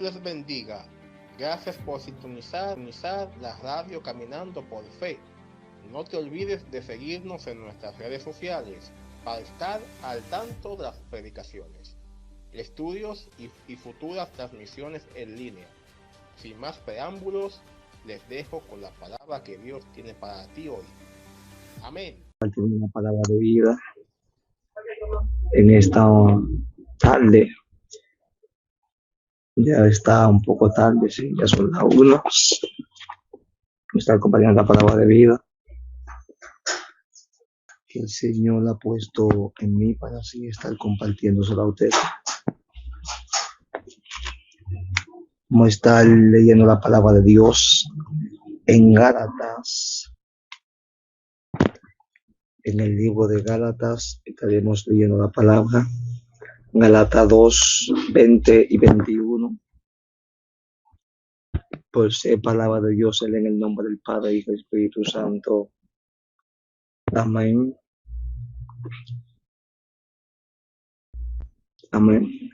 les bendiga. Gracias por sintonizar la radio Caminando por Fe. No te olvides de seguirnos en nuestras redes sociales para estar al tanto de las predicaciones, estudios y futuras transmisiones en línea. Sin más preámbulos, les dejo con la palabra que Dios tiene para ti hoy. Amén. Una palabra de vida en esta tarde. Ya está un poco tarde, sí, ya son las 1. Me está acompañando la palabra de vida que el Señor ha puesto en mí para así estar compartiéndosela a ustedes. Vamos a estar leyendo la palabra de Dios en Gálatas. En el libro de Gálatas estaremos leyendo la palabra. Gálatas 2, 20 y 21. Por ser palabra de Dios, en el nombre del Padre, Hijo y Espíritu Santo. Amén. Amén.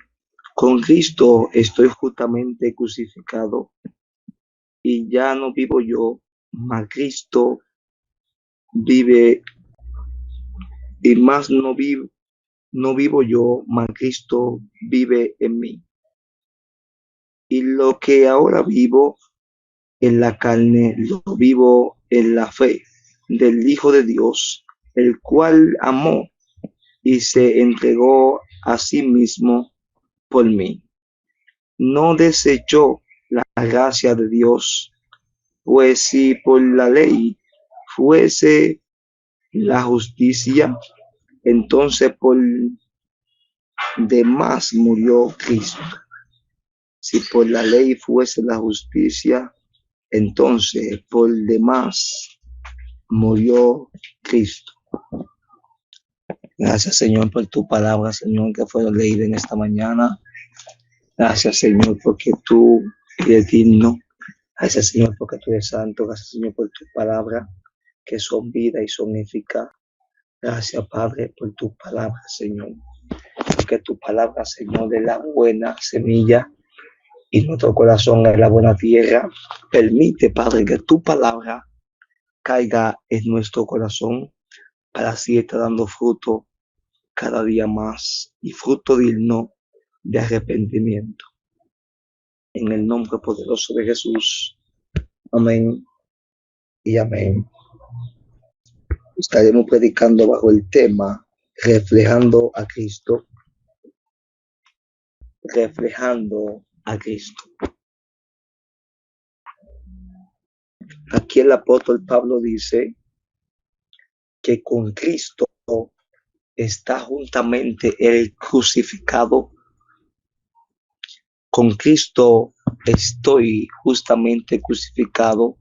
Con Cristo estoy justamente crucificado, y ya no vivo yo, mas Cristo vive, y más no vivo yo, mas Cristo vive en mí. Y lo que ahora vivo en la carne, lo vivo en la fe del Hijo de Dios, el cual amó y se entregó a sí mismo por mí. No desechó la gracia de Dios, pues si por la ley fuese la justicia, entonces por demás murió Cristo. Si por la ley fuese la justicia, entonces por demás murió Cristo. Gracias, Señor, por tu palabra, Señor, que fue leída en esta mañana. Gracias, Señor, porque tú eres digno. Gracias, Señor, porque tú eres santo. Gracias, Señor, por tu palabra, que son vida y son eficaz. Gracias, Padre, por tu palabra, Señor. Porque tu palabra, Señor, es la buena semilla y nuestro corazón es la buena tierra. Permite, Padre, que tu palabra caiga en nuestro corazón para así estar dando fruto cada día más y fruto digno de arrepentimiento. En el nombre poderoso de Jesús. Amén y amén. Estaremos predicando bajo el tema reflejando a Cristo. Reflejando a Cristo. Aquí el apóstol Pablo dice que con Cristo está juntamente el crucificado. Con Cristo estoy justamente crucificado,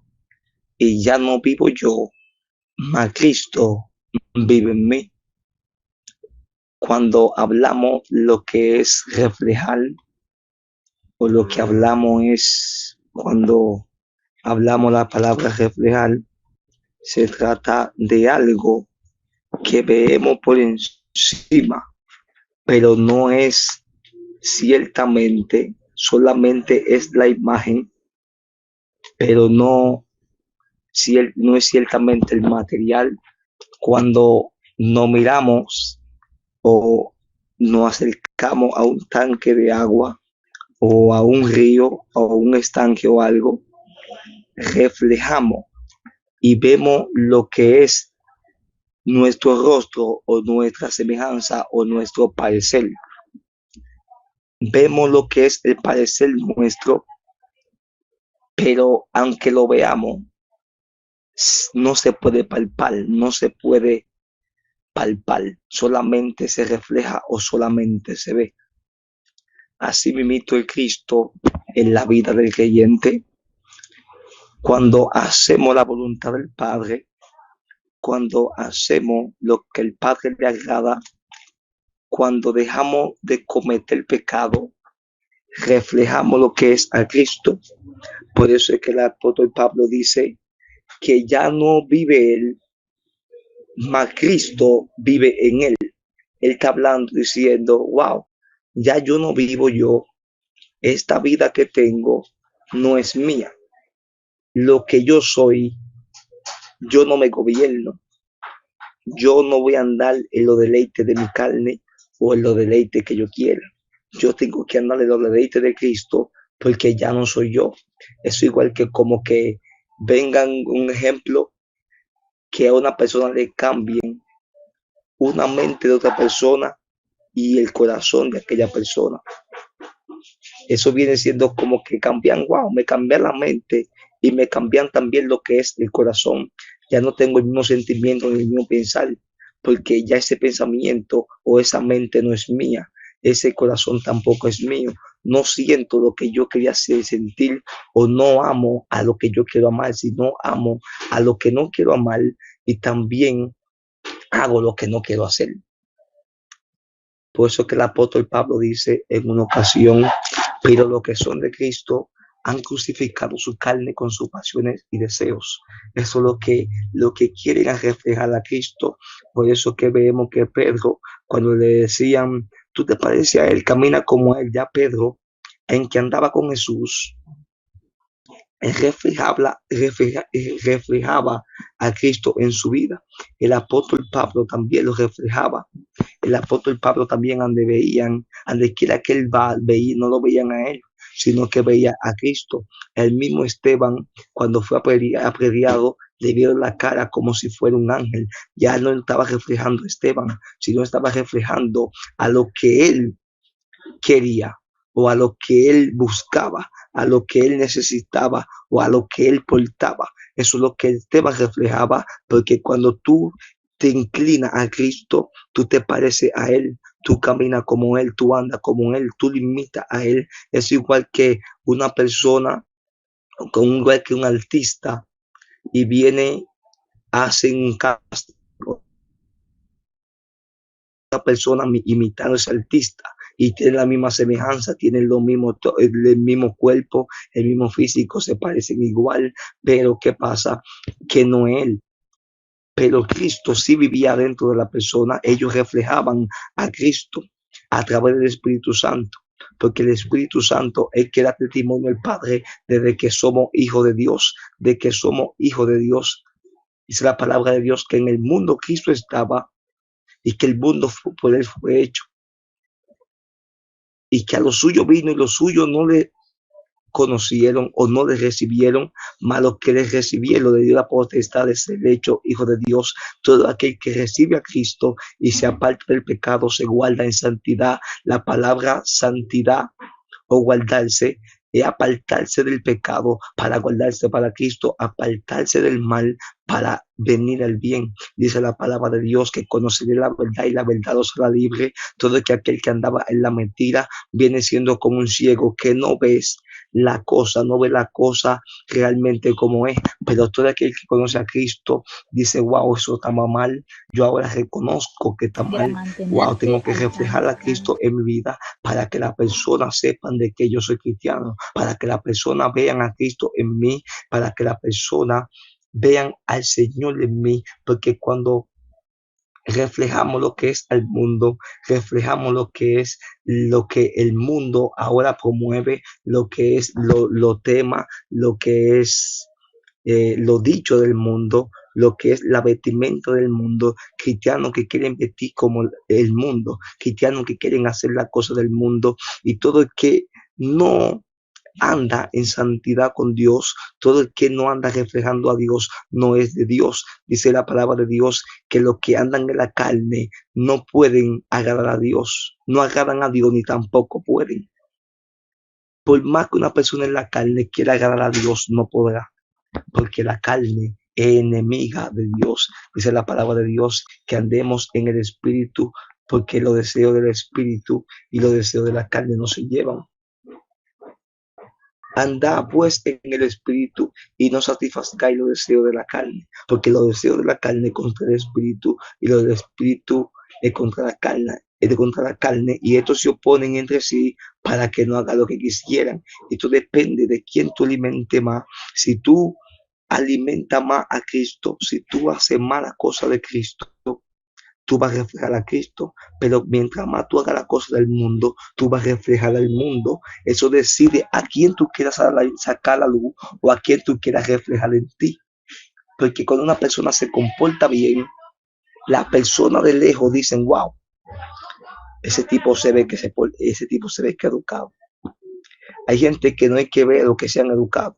y ya no vivo yo, mas Cristo vive en mí. Cuando hablamos lo que es reflejar, o lo que hablamos es, cuando hablamos la palabra reflejar, se trata de algo que vemos por encima, pero no es ciertamente, solamente es la imagen, pero no es ciertamente el material. Cuando nos miramos o nos acercamos a un tanque de agua o a un río o un estanque o algo, reflejamos y vemos lo que es nuestro rostro o nuestra semejanza o nuestro parecer. Vemos lo que es el parecer nuestro, pero aunque lo veamos, no se puede palpar, solamente se refleja o solamente se ve. Así mismo el Cristo en la vida del creyente, cuando hacemos la voluntad del Padre, cuando hacemos lo que el Padre le agrada, cuando dejamos de cometer pecado, reflejamos lo que es a Cristo. Por eso es que el apóstol Pablo dice que ya no vive él, mas Cristo vive en él. Él está hablando diciendo, wow, ya yo no vivo yo, esta vida que tengo no es mía. Lo que yo soy, yo no me gobierno. Yo no voy a andar en los deleites de mi carne o en los deleites que yo quiera. Yo tengo que andar en los deleites de Cristo porque ya no soy yo. Es igual que como que vengan un ejemplo que a una persona le cambien una mente de otra persona y el corazón de aquella persona. Eso viene siendo como que cambian, wow, me cambian la mente y me cambian también lo que es el corazón. Ya no tengo el mismo sentimiento ni el mismo pensar, porque ya ese pensamiento o esa mente no es mía, ese corazón tampoco es mío. No siento lo que yo quería sentir o no amo a lo que yo quiero amar, sino amo a lo que no quiero amar y también hago lo que no quiero hacer. Por eso que el apóstol Pablo dice en una ocasión, pero los que son de Cristo han crucificado su carne con sus pasiones y deseos. Eso es lo que quieren reflejar a Cristo. Por eso que vemos que Pedro, cuando le decían, tú te pareces a él, camina como él, ya Pedro, en que andaba con Jesús, reflejaba a Cristo en su vida. El apóstol Pablo también lo reflejaba. El apóstol Pablo también ande quiera que él va, veía, no lo veían a él, sino que veía a Cristo. El mismo Esteban, cuando fue apedreado, le vieron la cara como si fuera un ángel. Ya no estaba reflejando a Esteban, sino estaba reflejando a lo que él quería o a lo que él buscaba, a lo que él necesitaba o a lo que él portaba. Eso es lo que Esteban reflejaba, porque cuando tú te inclinas a Cristo, tú te pareces a él, tú caminas como él, tú andas como él, tú limitas a él. Es igual que una persona, igual que un artista, y viene, hace un casting, una persona imitando a ese artista y tienen la misma semejanza, tienen lo mismo, el mismo cuerpo, el mismo físico, se parecen igual, pero ¿qué pasa? Que no él. Pero Cristo sí vivía dentro de la persona, ellos reflejaban a Cristo a través del Espíritu Santo, porque el Espíritu Santo es que da testimonio al Padre de que somos hijos de Dios, de que somos hijos de Dios. Dice la palabra de Dios que en el mundo Cristo estaba y que el mundo por él fue hecho y que a lo suyo vino y los suyos no le conocieron o no le recibieron, mas los que les recibieron le dio la potestad de ser hecho hijo de Dios. Todo aquel que recibe a Cristo y se aparta del pecado se guarda en santidad. La palabra santidad o guardarse es apartarse del pecado para guardarse para Cristo, apartarse del mal para venir al bien. Dice la palabra de Dios que conoceré la verdad y la verdad os hará libre. Todo que aquel que andaba en la mentira viene siendo como un ciego que no ves la cosa, no ve la cosa realmente como es, pero todo aquel que conoce a Cristo dice, wow, eso está mal, yo ahora reconozco que está mal, wow, tengo que reflejar a Cristo en mi vida para que las personas sepan de que yo soy cristiano, para que las personas vean a Cristo en mí, para que las personas vean al Señor en mí, porque cuando reflejamos lo que es el mundo, reflejamos lo que el mundo ahora promueve, lo que es lo tema, lo que es lo dicho del mundo, lo que es la vestimenta del mundo, cristianos que quieren vestir como el mundo, cristianos que quieren hacer la cosa del mundo y todo el que no anda en santidad con Dios, todo el que no anda reflejando a Dios no es de Dios. Dice la palabra de Dios que los que andan en la carne no pueden agradar a Dios, no agradan a Dios ni tampoco pueden. Por más que una persona en la carne quiera agradar a Dios, no podrá, porque la carne es enemiga de Dios. Dice la palabra de Dios que andemos en el Espíritu, porque los deseos del Espíritu y los deseos de la carne no se llevan. Andad pues en el Espíritu y no satisfazcáis los deseos de la carne, porque los deseos de la carne contra el Espíritu y los del Espíritu es contra la carne, y estos se oponen entre sí para que no haga lo que quisieran. Esto depende de quién tú alimentes más. Si tú alimentas más a Cristo, si tú haces mala cosa de Cristo, tú vas a reflejar a Cristo, pero mientras más tú hagas la cosa del mundo, tú vas a reflejar al mundo. Eso decide a quién tú quieras sacar la luz o a quién tú quieras reflejar en ti. Porque cuando una persona se comporta bien, las personas de lejos dicen, wow, ese tipo se ve que es educado. Hay gente que no hay que ver lo que sean educados.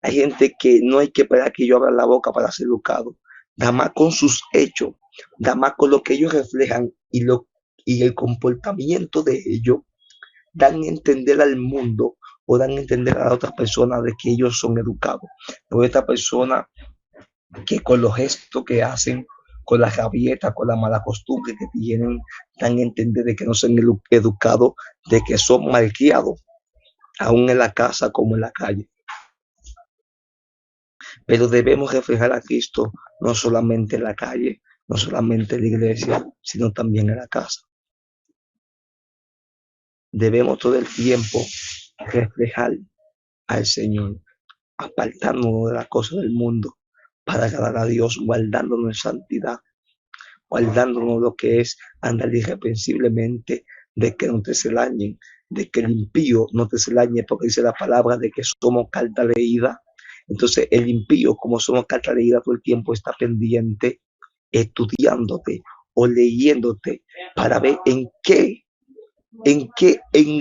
Hay gente que no hay que esperar que yo abra la boca para ser educado. Nada más con sus hechos, nada más con lo que ellos reflejan y el comportamiento de ellos, dan a entender al mundo o dan a entender a la otra persona de que ellos son educados. No esta persona que con los gestos que hacen, con la rabieta, con la mala costumbre que tienen, dan a entender de que no son educados, de que son malcriados, aún en la casa como en la calle. Pero debemos reflejar a Cristo no solamente en la calle, no solamente en la iglesia, sino también en la casa. Debemos todo el tiempo reflejar al Señor, apartándonos de las cosas del mundo para agradar a Dios, guardándonos en santidad, guardándonos lo que es andar irreprensiblemente, de que no te se dañen, de que el impío no te se dañe, porque dice la palabra de que somos carta leída. Entonces el impío, como somos carta leída todo el tiempo, está pendiente, estudiándote o leyéndote para ver en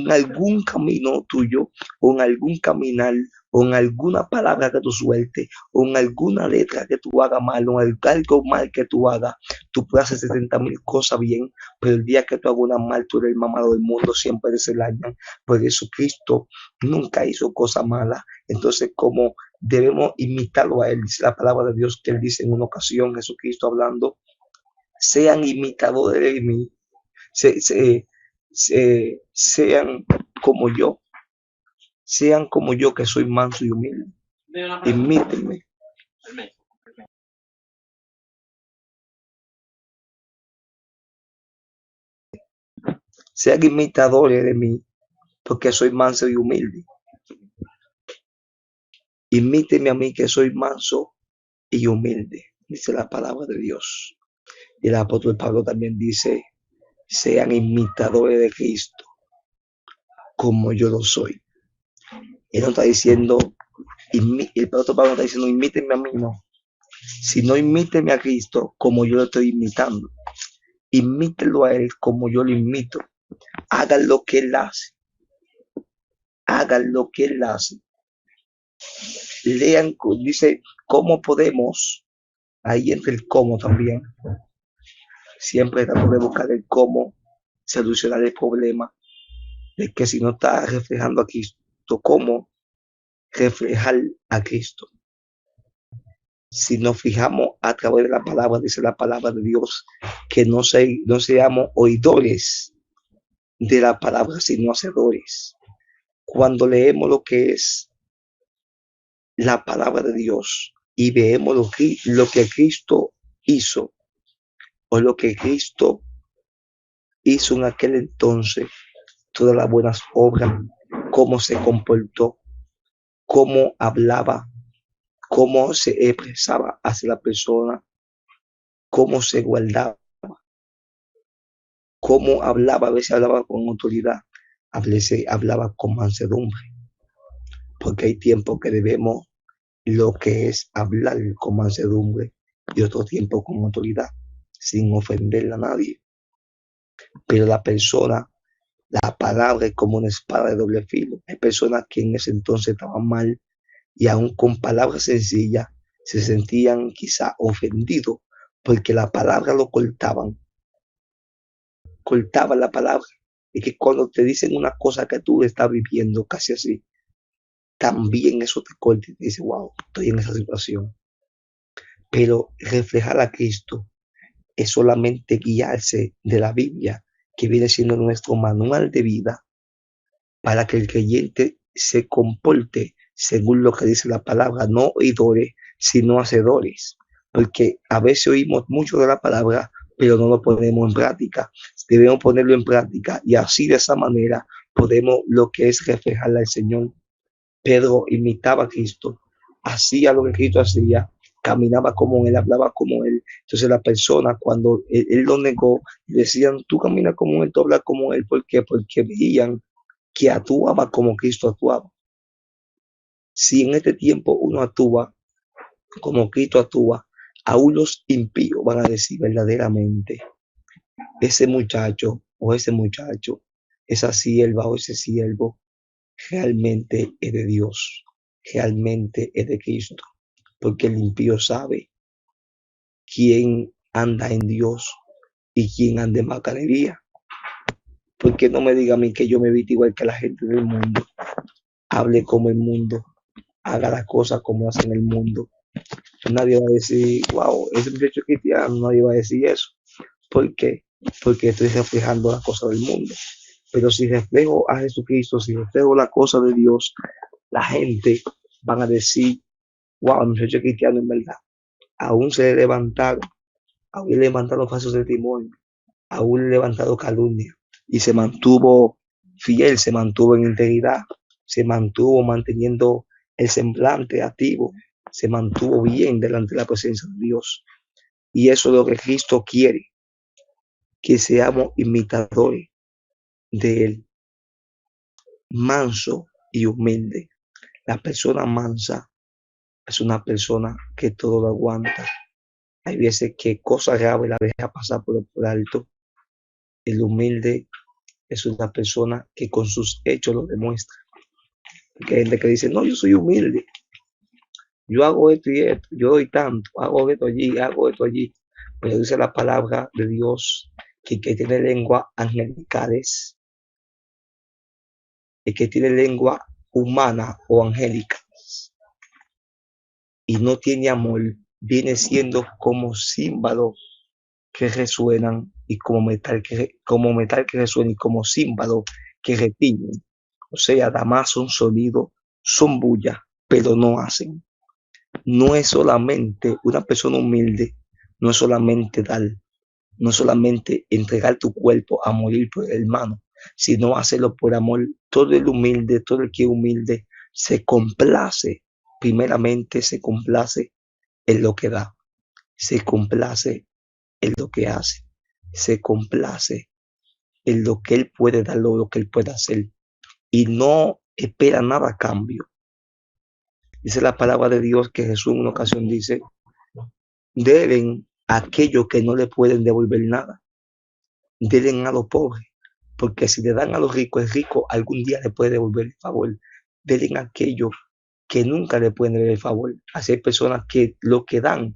algún camino tuyo o en algún caminar o en alguna palabra que tú sueltes o en alguna letra que tú hagas mal o en algo mal que tú hagas, tú puedes hacer 70,000 cosas bien, pero el día que tú hagas una mal, tú eres el mamado del mundo, siempre se dañan. Pues Jesucristo nunca hizo cosas malas. Entonces, como debemos imitarlo a él, dice la palabra de Dios que él dice en una ocasión, Jesucristo hablando, sean imitadores de mí, sean como yo que soy manso y humilde. Imítenme. Sean imitadores de mí, porque soy manso y humilde. Imítenme a mí que soy manso y humilde, dice la palabra de Dios. Y el apóstol Pablo también dice, sean imitadores de Cristo, como yo lo soy. Él no está diciendo, el apóstol Pablo está diciendo, imítenme a mí, no. Sino imítenme a Cristo como yo lo estoy imitando. Imítenlo a él como yo lo imito. Hagan lo que él hace. Hagan lo que él hace. Lean, dice, ¿cómo podemos? Ahí entra el cómo también. Siempre tratamos de buscar el cómo solucionar el problema. De que si no está reflejando a Cristo, ¿cómo reflejar a Cristo? Si nos fijamos a través de la palabra, dice la palabra de Dios, que no seamos oidores de la palabra, sino hacedores. Cuando leemos lo que es la palabra de Dios y vemos lo que Cristo hizo o lo que Cristo hizo en aquel entonces, todas las buenas obras, cómo se comportó, cómo hablaba, cómo se expresaba hacia la persona, cómo se guardaba, cómo hablaba, a veces hablaba con autoridad, a veces hablaba con mansedumbre, porque hay tiempo que debemos lo que es hablar con mansedumbre y otro tiempo con autoridad, sin ofender a nadie. Pero la palabra es como una espada de doble filo. Hay personas que en ese entonces estaban mal y aún con palabras sencillas se sentían quizá ofendidos porque la palabra lo cortaban la palabra. Y que cuando te dicen una cosa que tú estás viviendo casi así, también eso te corta y te dice, wow, estoy en esa situación. Pero reflejar a Cristo es solamente guiarse de la Biblia, que viene siendo nuestro manual de vida, para que el creyente se comporte según lo que dice la palabra, no oidores, sino hacedores. Porque a veces oímos mucho de la palabra, pero no lo ponemos en práctica. Debemos ponerlo en práctica y así de esa manera podemos lo que es reflejarle al Señor. Pedro imitaba a Cristo, hacía lo que Cristo hacía caminaba como él, hablaba como él. Entonces la persona, cuando él lo negó, decían, tú caminas como él, tú hablas como él. ¿Por qué? Porque veían que actuaba como Cristo actuaba. Si en este tiempo uno actúa como Cristo actúa, aún los impíos van a decir verdaderamente, ese muchacho o ese muchacho, esa sierva o ese siervo, realmente es de Dios, realmente es de Cristo, porque el impío sabe quién anda en Dios y quién anda en macanería. Porque no me diga a mí que yo me visto igual que la gente del mundo, hable como el mundo, haga las cosas como hacen el mundo. Nadie va a decir, wow, ese muchacho es cristiano, nadie va a decir eso. ¿Por qué? Porque estoy reflejando las cosas del mundo. Pero si reflejo a Jesucristo, si reflejo la cosa de Dios, la gente van a decir, wow, el muchacho es cristiano en verdad. Aún se le levantaron, aún le levantaron falsos testimonios, aún le levantaron calumnia y se mantuvo fiel, se mantuvo en integridad, se mantuvo manteniendo el semblante activo, se mantuvo bien delante de la presencia de Dios. Y eso es lo que Cristo quiere, que seamos imitadores de Él, manso y humilde. La persona mansa es una persona que todo lo aguanta. Hay veces que cosas graves la deja pasar por alto. El humilde es una persona que con sus hechos lo demuestra. Porque hay gente que dice, no, yo soy humilde, yo hago esto y esto, yo doy tanto, hago esto allí, hago esto allí. Pero dice la palabra de Dios que el que tiene lengua angelicales, el que tiene lengua humana o angélica y no tiene amor, viene siendo como címbalos que resuenan y como metal que resuena y como címbalos que retiñen. O sea, nada más son sonidos, son bullas, pero no hacen. No es solamente una persona humilde, no es solamente dar, no es solamente entregar tu cuerpo a morir por el hermano, sino hacerlo por amor. Todo el humilde, todo el que es humilde, se complace, primeramente se complace en lo que da, se complace en lo que hace, se complace en lo que él puede dar, lo que él puede hacer, y no espera nada a cambio. Dice la palabra de Dios que Jesús en una ocasión dice, deben a aquellos que no le pueden devolver nada, den a los pobres, porque si le dan a los ricos, el rico algún día le puede devolver el favor. Den a aquellos que nunca le pueden devolver el favor. Así hay personas que lo que dan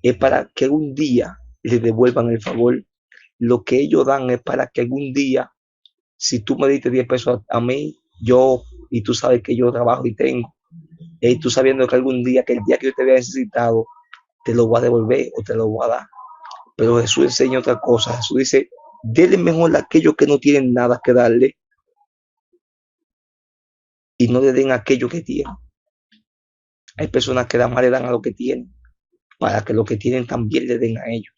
es para que un día le devuelvan el favor. Lo que ellos dan es para que algún día, si tú me diste 10 pesos a mí, yo, y tú sabes que yo trabajo y tengo, y tú sabiendo que algún día, que el día que yo te había necesitado, te lo voy a devolver o te lo voy a dar. Pero Jesús enseña otra cosa. Jesús dice, denle mejor a aquellos que no tienen nada que darle y no le den a aquellos que tienen. Hay personas que más le dan a lo que tienen para que lo que tienen también le den a ellos.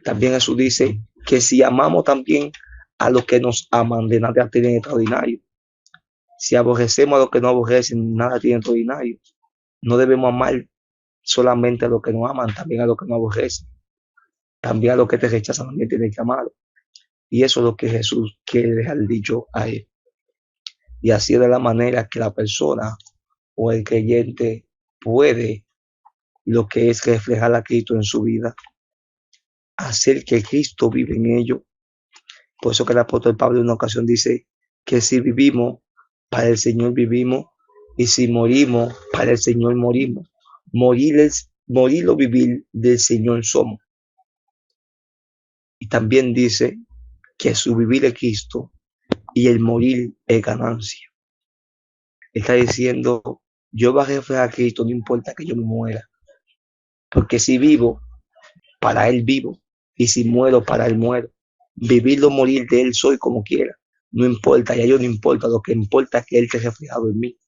También Jesús dice que si amamos también a los que nos aman, de nada tienen extraordinario. Si aborrecemos a los que no aborrecen, nada tienen extraordinario. No debemos amar solamente a los que nos aman, también a los que no aborrecen. También a los que te rechazan, también tienen que amarlo. Y eso es lo que Jesús quiere dejar dicho a él. Y así es de la manera que la persona o el creyente puede lo que es reflejar a Cristo en su vida, hacer que Cristo vive en ello. Por eso que el apóstol Pablo en una ocasión dice que si vivimos, para el Señor vivimos, y si morimos, para el Señor morimos. Morir o vivir del Señor somos. Y también dice que su vivir es Cristo y el morir es ganancia. Está diciendo, yo voy a reflejar a Cristo, no importa que yo me muera. Porque si vivo, para Él vivo. Y si muero, para Él muero. Vivir o morir de Él soy como quiera. No importa, ya yo no importa. Lo que importa es que Él esté reflejado en mí.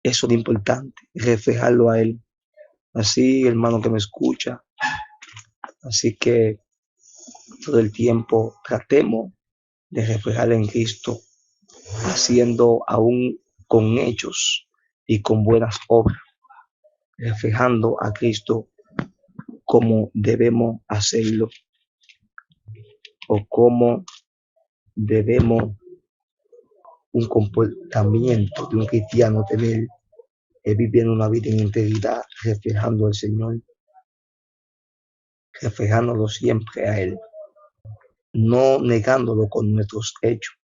Eso es lo importante, reflejarlo a Él. Así, hermano que me escucha. Así que todo el tiempo tratemos de reflejar en Cristo, haciendo aún con hechos y con buenas obras, reflejando a Cristo como debemos hacerlo o como debemos un comportamiento de un cristiano tener, es viviendo una vida en integridad, reflejando al Señor, reflejándolo siempre a Él, no negándolo con nuestros hechos,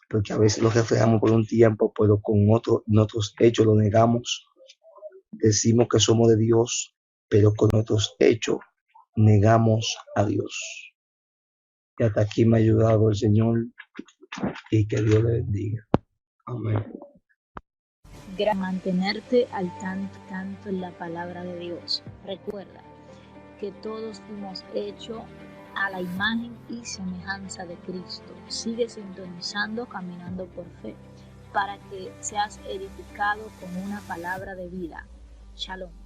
porque a veces lo reflejamos por un tiempo, pero con nuestros hechos lo negamos. Decimos que somos de Dios, pero con nuestros hechos negamos a Dios. Y hasta aquí me ha ayudado el Señor y que Dios le bendiga. Amén. Mantenerte al tanto en la palabra de Dios. Recuerda que todos fuimos hechos a la imagen y semejanza de Cristo. Sigue sintonizando Caminando por Fe para que seas edificado con una palabra de vida. Shalom.